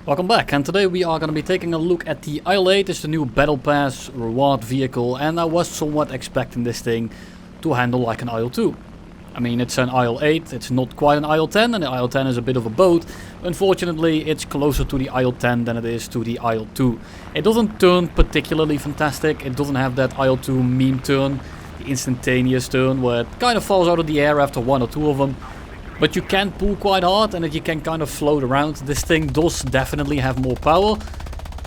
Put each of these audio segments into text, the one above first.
Welcome back, and today we are going to be taking a look at the IL-8. It's the new Battle Pass reward vehicle, and I was somewhat expecting this thing to handle like an IL-2. I mean, it's an IL-8, it's not quite an IL-10, and the IL-10 is a bit of a boat. Unfortunately, it's closer to the IL-10 than it is to the IL-2. It doesn't turn particularly fantastic, it doesn't have that IL-2 meme turn, the instantaneous turn, where it kind of falls out of the air after one or two of them. But you can pull quite hard and you can kind of float around. This thing does definitely have more power.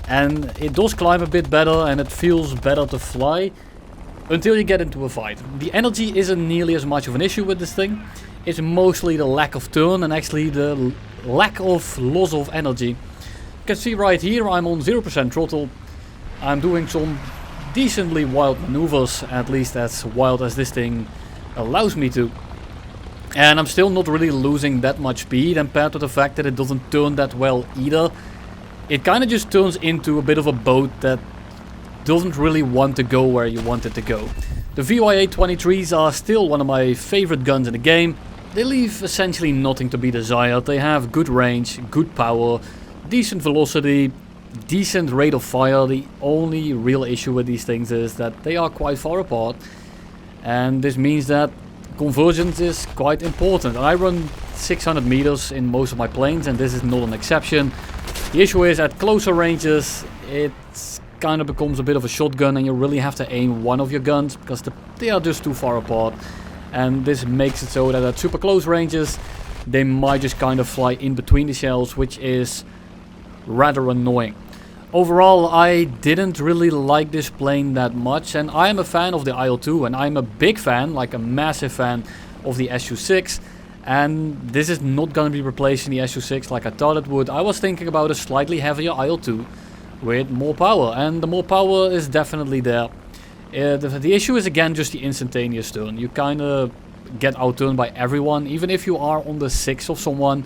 And it does climb a bit better and it feels better to fly. Until you get into a fight. The energy isn't nearly as much of an issue with this thing. It's mostly the lack of turn and actually the lack of loss of energy. You can see right here I'm on 0% throttle. I'm doing some decently wild maneuvers. At least as wild as this thing allows me to. And I'm still not really losing that much speed, and paired with the fact that it doesn't turn that well either. It kind of just turns into a bit of a boat that doesn't really want to go where you want it to go. The VY823s are still one of my favorite guns in the game. They leave essentially nothing to be desired. They have good range, good power, decent velocity, decent rate of fire. The only real issue with these things is that they are quite far apart. And this means that Convergence is quite important. I run 600 meters in most of my planes and this is not an exception. The issue is at closer ranges it kind of becomes a bit of a shotgun and you really have to aim one of your guns because they are just too far apart. And this makes it so that at super close ranges they might just kind of fly in between the shells, which is rather annoying. Overall, I didn't really like this plane that much, and I am a fan of the IL-2, and I'm a big fan, like a massive fan, of the SU-6. And this is not going to be replacing the SU-6 like I thought it would. I was thinking about a slightly heavier IL-2 with more power, and the more power is definitely there. The issue is again just the instantaneous turn. You kind of get outturned by everyone, even if you are on the 6 of someone.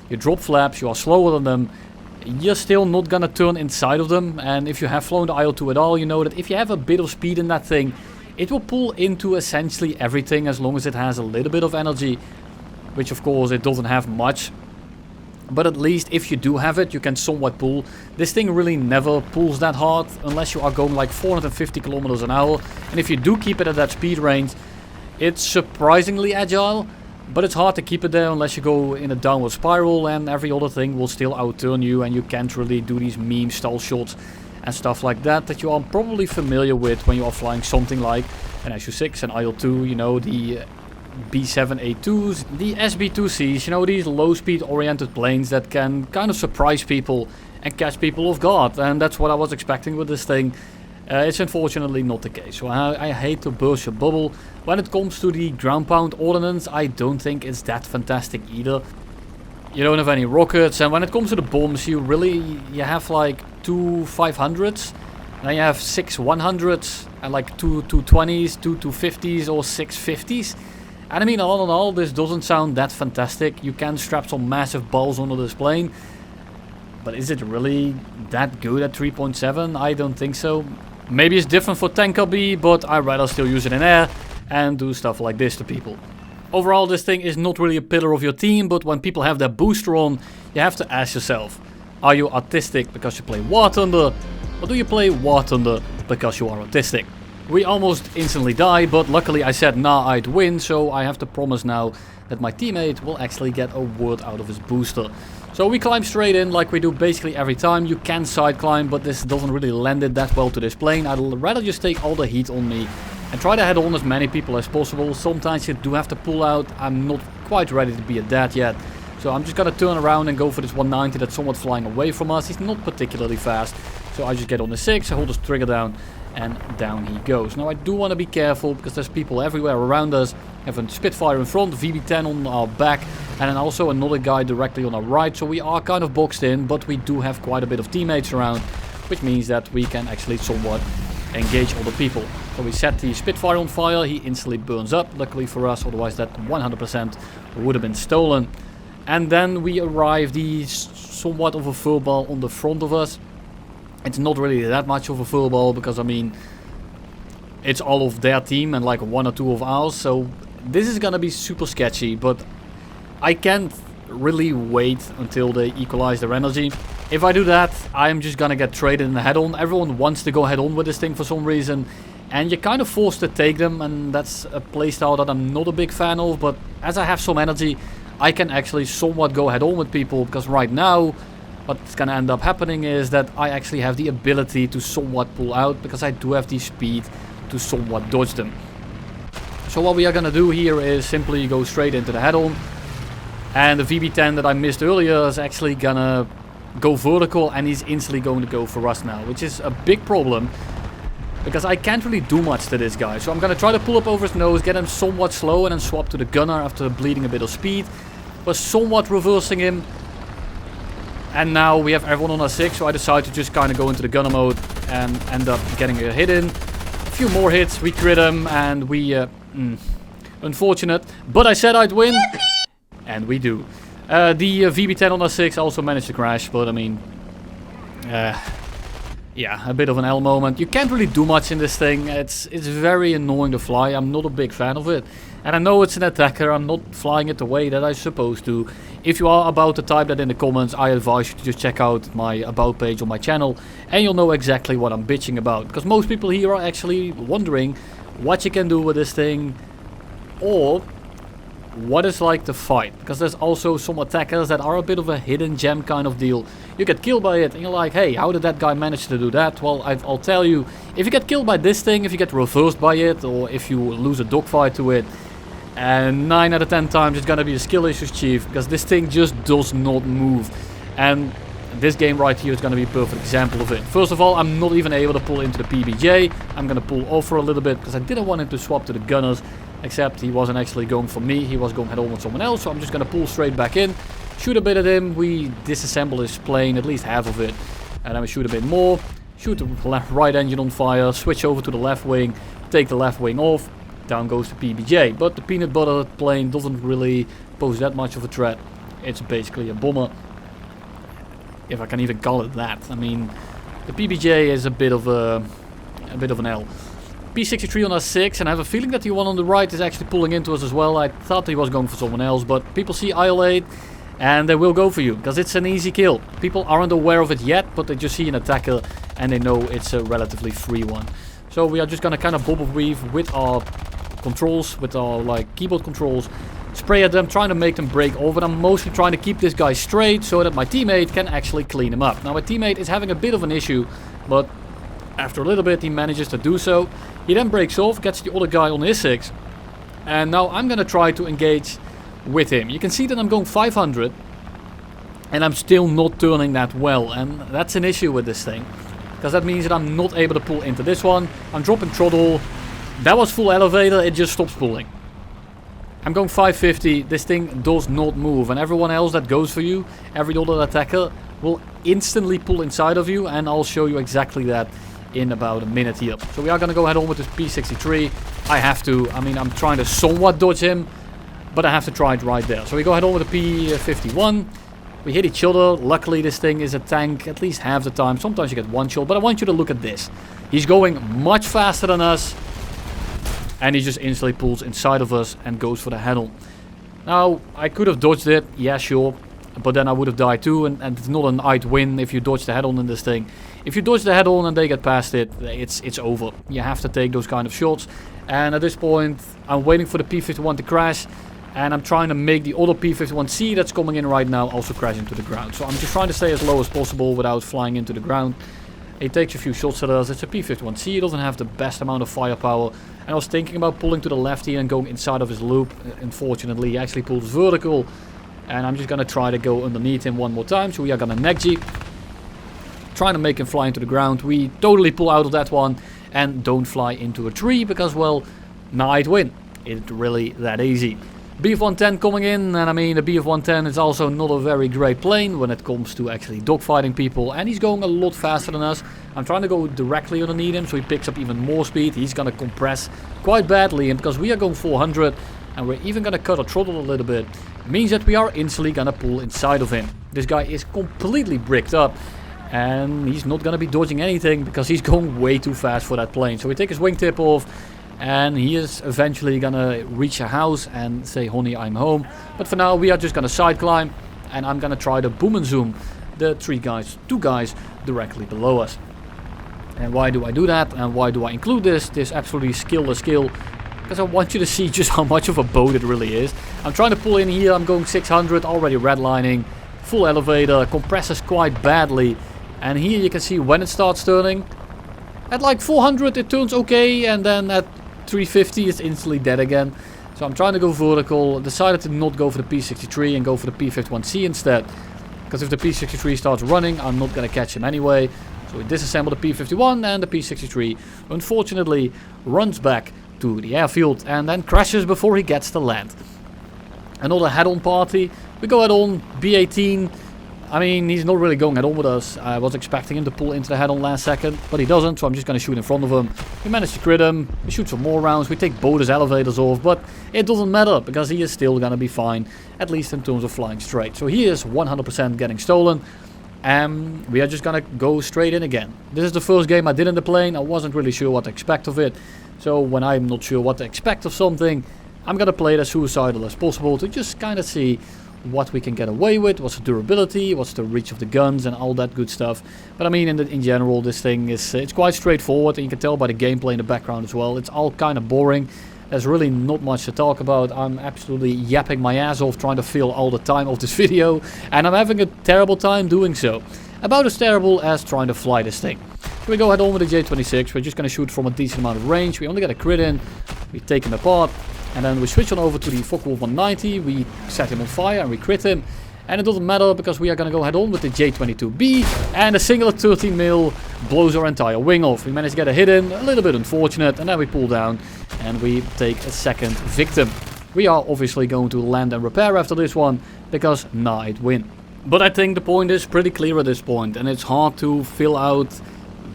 You drop flaps, you are slower than them. You're still not gonna turn inside of them, and if you have flown the IL-2 at all, you know that if you have a bit of speed in that thing, it will pull into essentially everything as long as it has a little bit of energy, which of course it doesn't have much. But at least if you do have it, you can somewhat pull. This thing really never pulls that hard unless you are going like 450 kilometers an hour, and if you do keep it at that speed range, it's surprisingly agile. But it's hard to keep it there unless you go in a downward spiral, and every other thing will still outturn you and you can't really do these meme style shots and stuff like that you are probably familiar with when you are flying something like an SU-6, an IL-2, you know, the B7A2s, the SB2Cs, you know, these low speed oriented planes that can kind of surprise people and catch people off guard, and that's what I was expecting with this thing. It's unfortunately not the case, so I hate to burst your bubble. When it comes to the ground pound ordnance, I don't think it's that fantastic either. You don't have any rockets, and when it comes to the bombs, you have like 2 500s, and then you have 6 100s, and like 2 220s, 2 250s, or 6 50s. And I mean, all in all, this doesn't sound that fantastic. You can strap some massive balls onto this plane, but is it really that good at 3.7? I don't think so. Maybe it's different for Tanker B, but I'd rather still use it in air and do stuff like this to people. Overall, this thing is not really a pillar of your team, but when people have their booster on, you have to ask yourself, are you autistic because you play War Thunder, or do you play War Thunder because you are autistic? We almost instantly died, but luckily I said nah, I'd win, so I have to promise now that my teammate will actually get a word out of his booster. So we climb straight in like we do basically every time. You can side climb, but this doesn't really lend it that well to this plane. I'd rather just take all the heat on me and try to head on as many people as possible. Sometimes you do have to pull out. I'm not quite ready to be at that yet. So I'm just gonna turn around and go for this 190 that's somewhat flying away from us. He's not particularly fast. So I just get on the 6, I hold the trigger down, and down he goes. Now I do want to be careful because there's people everywhere around us. We have a Spitfire in front, VB10 on our back, and then also another guy directly on our right. So we are kind of boxed in, but we do have quite a bit of teammates around, which means that we can actually somewhat engage other people. So we set the Spitfire on fire, he instantly burns up, luckily for us, otherwise that 100% would have been stolen. And then we arrive the somewhat of a furball on the front of us. It's not really that much of a furball because I mean it's all of their team and like 1 or 2 of ours, so this is gonna be super sketchy, but I can't really wait until they equalize their energy. If I do that, I'm just gonna get traded in the head-on. Everyone wants to go head-on with this thing for some reason, and you're kind of forced to take them, and that's a playstyle that I'm not a big fan of. But as I have some energy, I can actually somewhat go head-on with people, because right now what's gonna end up happening is that I actually have the ability to somewhat pull out, because I do have the speed to somewhat dodge them. So what we are gonna do here is simply go straight into the head-on, and the VB10 that I missed earlier is actually gonna go vertical, and he's instantly going to go for us now, which is a big problem because I can't really do much to this guy. So I'm gonna try to pull up over his nose, get him somewhat slow, and then swap to the gunner after bleeding a bit of speed. We're somewhat reversing him, and now we have everyone on our 6, so I decide to just kind of go into the gunner mode and end up getting a hit in. A few more hits, we crit him, and we unfortunate, but I said I'd win, and we do. The VB10 on our 6 also managed to crash, but I mean, yeah, a bit of an L moment. You can't really do much in this thing. It's very annoying to fly. I'm not a big fan of it. And I know it's an attacker. I'm not flying it the way that I'm supposed to. If you are about to type that in the comments, I advise you to just check out my about page on my channel, and you'll know exactly what I'm bitching about. Because most people here are actually wondering what you can do with this thing, or what it's like to fight, because there's also some attackers that are a bit of a hidden gem kind of deal. You get killed by it and you're like, hey, how did that guy manage to do that? Well, I'll tell you, if you get killed by this thing, if you get reversed by it, or if you lose a dogfight to it, and 9 out of 10 times it's gonna be a skill issues, chief, because this thing just does not move. And this game right here is gonna be a perfect example of it. First of all, I'm not even able to pull into the PBJ. I'm gonna pull off for a little bit because I didn't want him to swap to the gunners. Except he wasn't actually going for me, he was going head on with someone else, so I'm just going to pull straight back in, shoot a bit at him, we disassemble his plane, at least half of it, and then we shoot a bit more, shoot the right engine on fire, switch over to the left wing, take the left wing off, down goes the PBJ. But the peanut butter plane doesn't really pose that much of a threat, it's basically a bomber, if I can even call it that. I mean, the PBJ is a bit of an L. P63 on our 6, and I have a feeling that the one on the right is actually pulling into us as well. I thought he was going for someone else, but people see IL-8 and they will go for you, because it's an easy kill. People aren't aware of it yet, but they just see an attacker and they know it's a relatively free one. So we are just gonna kind of bob weave with our controls, with our like keyboard controls, spray at them, trying to make them break over. I'm mostly trying to keep this guy straight so that my teammate can actually clean him up. Now my teammate is having a bit of an issue, but after a little bit he manages to do so. He then breaks off, gets the other guy on his 6, and now I'm gonna try to engage with him. You can see that I'm going 500 and I'm still not turning that well, and that's an issue with this thing, because that means that I'm not able to pull into this one. I'm dropping throttle, that was full elevator, it just stops pulling. I'm going 550, this thing does not move, and everyone else that goes for you, every other attacker, will instantly pull inside of you, and I'll show you exactly that in about a minute here. So we are going to go head on with this P63. I have to, I mean, I'm trying to somewhat dodge him, but I have to try it right there. So we go head on with the P51. We hit each other. Luckily this thing is a tank at least half the time. Sometimes you get one shot, but I want you to look at this. He's going much faster than us, and he just instantly pulls inside of us and goes for the head on. Now, I could have dodged it, yeah sure, but then I would have died too, and it's not an I'd win if you dodge the head on in this thing. If you dodge the head on and they get past it, it's over. You have to take those kind of shots. And at this point, I'm waiting for the P51 to crash, and I'm trying to make the other P51C that's coming in right now also crash into the ground. So I'm just trying to stay as low as possible without flying into the ground. It takes a few shots at us. It's a P51C, it doesn't have the best amount of firepower. And I was thinking about pulling to the left here and going inside of his loop. Unfortunately, he actually pulls vertical. And I'm just going to try to go underneath him one more time. So we are going to neck G, trying to make him fly into the ground. We totally pull out of that one and don't fly into a tree because, well, now I'd win. It's really that easy. BF-110 coming in, and I mean the BF-110 is also not a very great plane when it comes to actually dogfighting people, and he's going a lot faster than us. I'm trying to go directly underneath him so he picks up even more speed. He's going to compress quite badly, and because we are going 400 and we're even going to cut our throttle a little bit, means that we are instantly going to pull inside of him. This guy is completely bricked up, and he's not going to be dodging anything because he's going way too fast for that plane. So we take his wingtip off, And he is eventually gonna reach a house and say, honey, I'm home. But for now, we are just gonna side climb. And I'm gonna try to boom and zoom the two guys directly below us. And why do I do that? And why do I include this absolutely skillless skill? Because I want you to see just how much of a boat it really is. I'm trying to pull in here, I'm going 600, already redlining. Full elevator, compresses quite badly. And here you can see when it starts turning. At like 400 it turns okay, and then at 350 it's instantly dead again. So I'm trying to go vertical, decided to not go for the P63 and go for the P51C instead. Because if the P63 starts running, I'm not going to catch him anyway. So we disassemble the P51 and the P63 unfortunately runs back to the airfield and then crashes before he gets to land. Another head-on party. We go head-on, B18. I mean, he's not really going head-on with us. I was expecting him to pull into the head-on last second, but he doesn't, so I'm just going to shoot in front of him. We manage to crit him, we shoot some more rounds, we take both his elevators off, but it doesn't matter, because he is still going to be fine, at least in terms of flying straight. So he is 100% getting stolen, and we are just going to go straight in again. This is the first game I did in the plane. I wasn't really sure what to expect of it, so when I'm not sure what to expect of something, I'm going to play it as suicidal as possible to just kind of see what we can get away with, what's the durability, what's the reach of the guns and all that good stuff. But I mean, in general, this thing is it's quite straightforward, and you can tell by the gameplay in the background as well. It's all kind of boring. There's really not much to talk about. I'm absolutely yapping my ass off trying to fill all the time of this video, and I'm having a terrible time doing so. About as terrible as trying to fly this thing. So we go head on with the J26. We're just going to shoot from a decent amount of range. We only get a crit in. We take him apart. And then we switch on over to the Focke-Wulf 190, we set him on fire and we crit him. And it doesn't matter because we are going to go head on with the J22B. And a single 13 mil blows our entire wing off. We managed to get a hit in, a little bit unfortunate. And then we pull down and we take a second victim. We are obviously going to land and repair after this one because night win. But I think the point is pretty clear at this point. And it's hard to fill out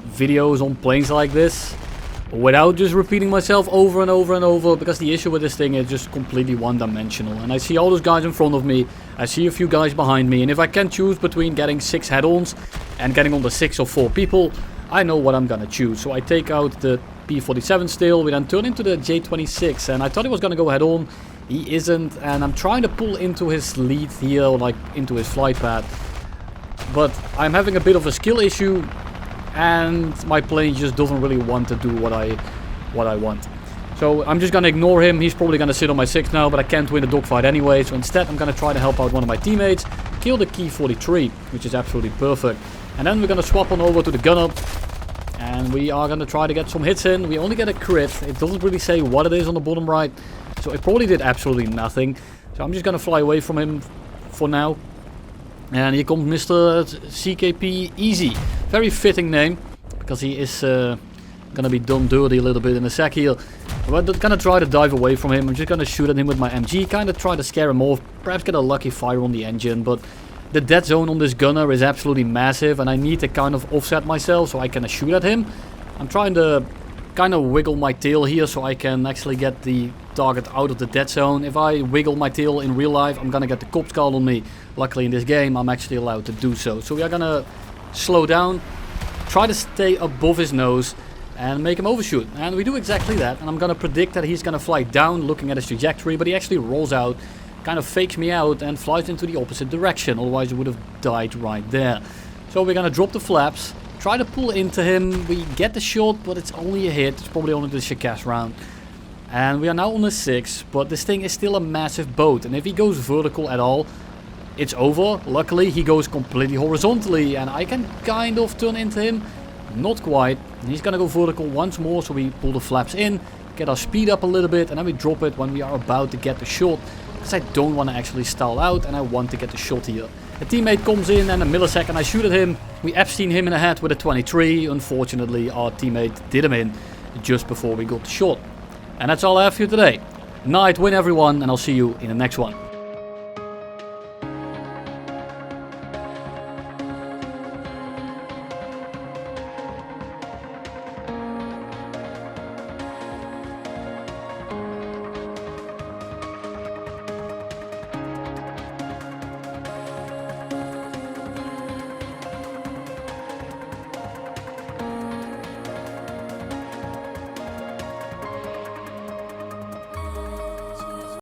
videos on planes like this without just repeating myself over and over and over, because the issue with this thing is just completely one-dimensional. And I see all those guys in front of me, I see a few guys behind me, and if I can choose between getting 6 head-ons and getting on the 6 or 4 people, I know what I'm gonna choose. So I take out the P47 still, we then turn into the J26, and I thought he was gonna go head-on, he isn't, and I'm trying to pull into his lead here, or like into his flight path, but I'm having a bit of a skill issue, and my plane just doesn't really want to do what I want. So I'm just gonna ignore him. He's probably gonna sit on my 6 now, but I can't win the dogfight anyway. So instead I'm gonna try to help out one of my teammates, kill the Key 43, which is absolutely perfect. And then we're gonna swap on over to the gunner, and we are gonna try to get some hits in. We only get a crit. It doesn't really say what it is on the bottom right, so it probably did absolutely nothing. So I'm just gonna fly away from him for now. And here comes Mr. CKP Easy. Very fitting name, because he is gonna be done dirty a little bit in a sec here. We're gonna try to dive away from him. I'm just gonna shoot at him with my MG, kind of try to scare him off, perhaps get a lucky fire on the engine, but the dead zone on this gunner is absolutely massive, and I need to kind of offset myself so I can shoot at him. I'm trying to kind of wiggle my tail here so I can actually get the target out of the dead zone. If I wiggle my tail in real life, I'm gonna get the cops called on me. Luckily in this game I'm actually allowed to do so. So we are gonna slow down, try to stay above his nose and make him overshoot. And we do exactly that, and I'm gonna predict that he's gonna fly down looking at his trajectory, but he actually rolls out, kind of fakes me out and flies into the opposite direction, otherwise he would have died right there. So we're gonna drop the flaps, try to pull into him. We get the shot, but it's only a hit. It's probably only the ShKaS round. And we are now on the 6, but this thing is still a massive boat. And if he goes vertical at all, it's over. Luckily, he goes completely horizontally, and I can kind of turn into him. Not quite. He's gonna go vertical once more, so we pull the flaps in, get our speed up a little bit, and then we drop it when we are about to get the shot. Because I don't want to actually stall out, and I want to get the shot here. A teammate comes in, and a millisecond I shoot at him. We Epstein him in the head with a 23. Unfortunately, our teammate did him in just before we got the shot. And that's all I have for you today. Night win everyone, and I'll see you in the next one.